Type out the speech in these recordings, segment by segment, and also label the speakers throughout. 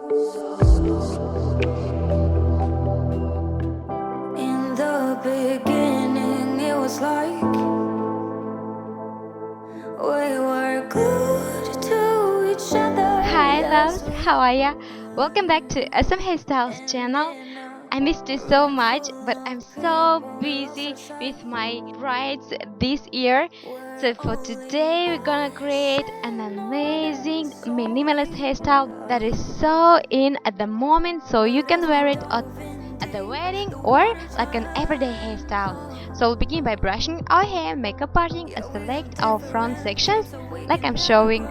Speaker 1: In the beginning, it was like we were glued to each other.
Speaker 2: Hi loves, how are ya? Welcome back to Awesome Hairstyles channel. I missed you so much, but I'm so busy with my braids this year. So for today, we're gonna create an amazing minimalist hairstyle that is so in at the moment, so you can wear it at the wedding or like an everyday hairstyle. So we'll begin by brushing our hair, makeup parting, and select our front sections like I'm showing.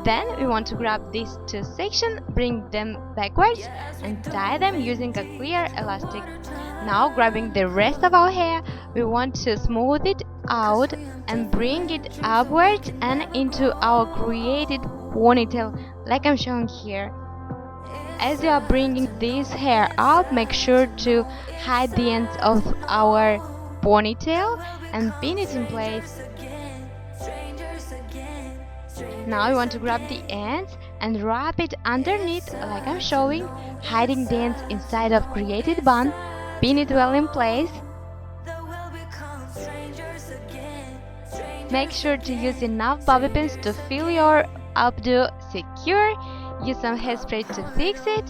Speaker 2: Then we want to grab these two sections, bring them backwards and tie them using a clear elastic. Now grabbing the rest of our hair, we want to smooth it out and bring it upwards and into our created ponytail like I'm showing here. As you are bringing this hair up, make sure to hide the ends of our ponytail and pin it in place. Now we want to grab the ends and wrap it underneath like I'm showing, hiding the ends inside of created bun. Pin it well in place. Make sure to use enough bobby pins to fill your updo secure. Use some hairspray to fix it.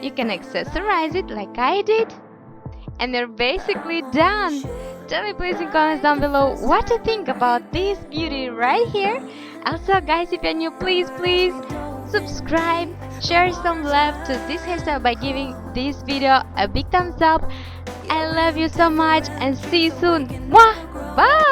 Speaker 2: You can accessorize it like I did. And you're basically done. Tell me please in comments down below what you think about this beauty right here. Also guys, if you're new, please subscribe, share some love to this hairstyle by giving this video a big thumbs up. I love you so much and see you soon. Mwah! Bye!